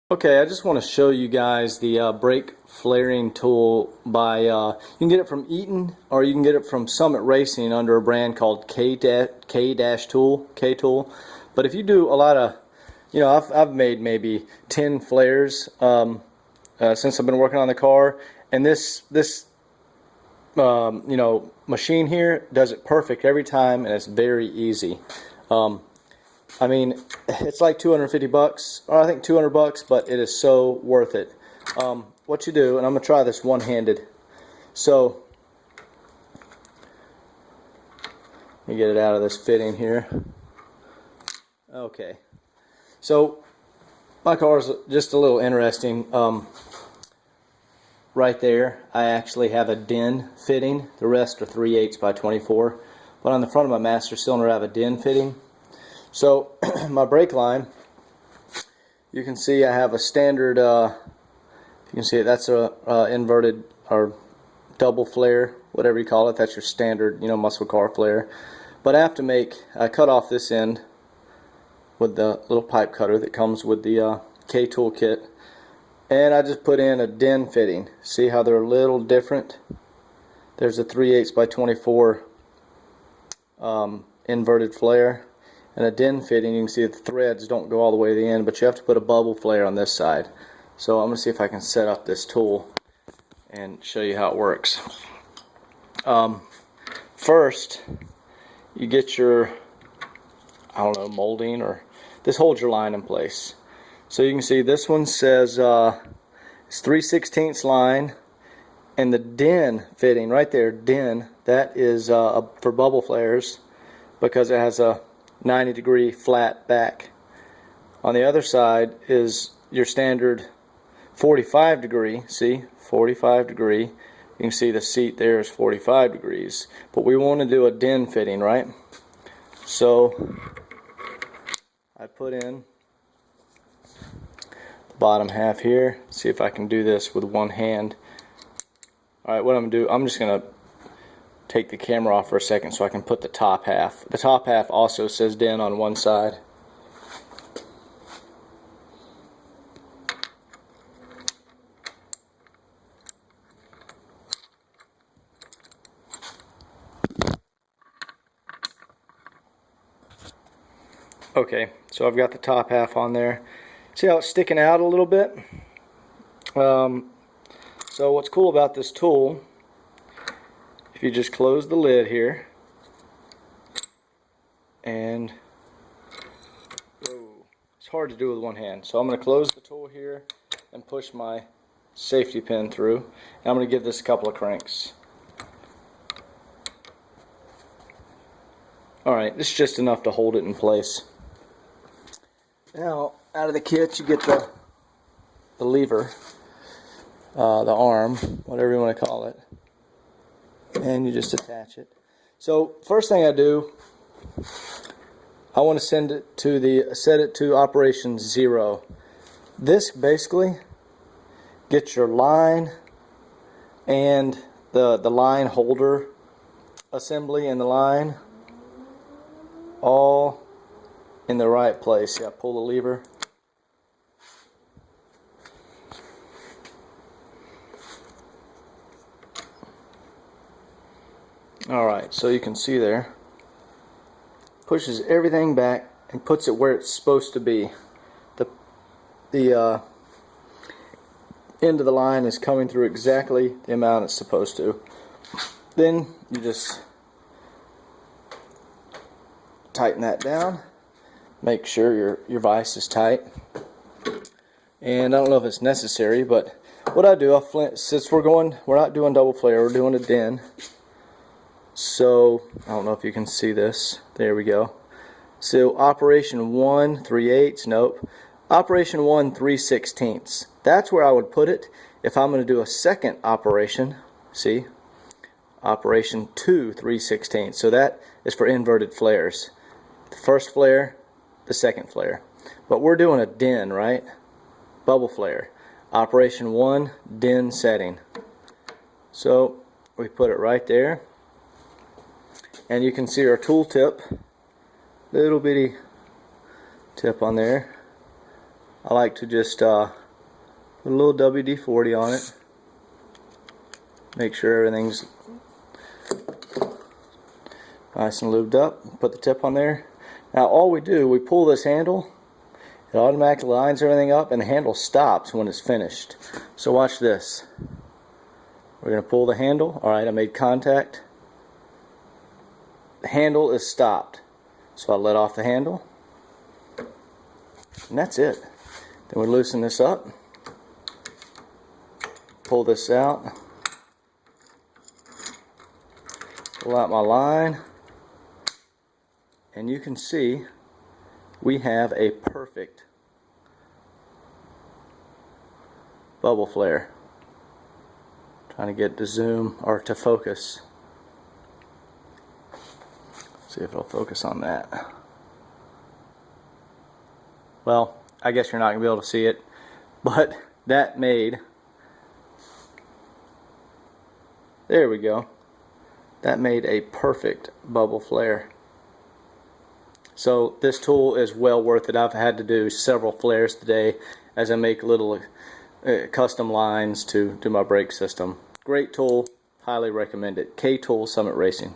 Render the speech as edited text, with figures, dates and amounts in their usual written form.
Okay, I just want to show you guys the brake flaring tool by, you can get it from Eaton or you can get it from Summit Racing under a brand called K-Tool. But if you do a lot of, I've made maybe 10 flares since I've been working on the car, and this machine here does it perfect every time, and it's very easy. I mean, it's like 250 bucks, or I think 200 bucks, but it is so worth it. What you do, and I'm going to try this one-handed. So, let me get it out of this fitting here. Okay. So, my car is just a little interesting. Right there, I actually have a DIN fitting. The rest are 3/8 by 24. But on the front of my master cylinder, I have a DIN fitting. So my brake line, you can see I have a standard, you can see it, that's a inverted or double flare, whatever you call it. That's your standard, muscle car flare. But I cut off this end with the little pipe cutter that comes with the K-Tool kit, and I just put in a DIN fitting. See how they're a little different? There's a 3/8 by 24 inverted flare. And a DIN fitting, you can see that the threads don't go all the way to the end, but you have to put a bubble flare on this side. So I'm going to see if I can set up this tool and show you how it works. First, you get your, molding, or this holds your line in place. So you can see this one says it's 3/16 line, and the DIN fitting right there, DIN, that is for bubble flares because it has a 90-degree flat back. On the other side is your standard 45 degree. See, 45 degree. You can see the seat there is 45 degrees. But we want to do a DIN fitting, right? So I put in the bottom half here. See if I can do this with one hand. Alright, what I'm going to do, I'm just going to take the camera off for a second so I can put the top half. The top half also says DIN on one side. Okay, so I've got the top half on there. See how it's sticking out a little bit? So what's cool about this tool, if you just close the lid here, and it's hard to do with one hand. So I'm going to close the tool here and push my safety pin through. And I'm going to give this a couple of cranks. Alright, this is just enough to hold it in place. Now, out of the kit you get the lever, the arm, whatever you want to call it. And you just attach it. So first thing I do, I want to set it to operation 0. This basically gets your line and the line holder assembly and the line all in the right place. Yeah, pull the lever. Alright, so you can see there, pushes everything back and puts it where it's supposed to be. The end of the line is coming through exactly the amount it's supposed to. Then you just tighten that down, make sure your vise is tight. And I don't know if it's necessary, but what I do, since we're not doing double flare, we're doing a DIN. So, I don't know if you can see this. There we go. So, operation 1, 3/8, nope. Operation 1, 3/16. That's where I would put it if I'm going to do a second operation. See? Operation 2, 3/16. So that is for inverted flares. The first flare, the second flare. But we're doing a DIN, right? Bubble flare. Operation 1, DIN setting. So, we put it right there. And you can see our tool tip, little bitty tip on there. I like to just put a little WD-40 on it. Make sure everything's nice and lubed up. Put the tip on there. Now all we do, we pull this handle, it automatically lines everything up, and the handle stops when it's finished. So watch this. We're going to pull the handle. Alright, I made contact. The handle is stopped. So I let off the handle. And that's it. Then we loosen this up. Pull this out. Pull out my line. And you can see we have a perfect bubble flare. Trying to get to zoom or to focus. See if it'll focus on that. Well, I guess you're not going to be able to see it, but that made, there we go, that made a perfect bubble flare. So this tool is well worth it. I've had to do several flares today as I make little custom lines to my brake system. Great tool, highly recommend it. K-Tool Summit Racing.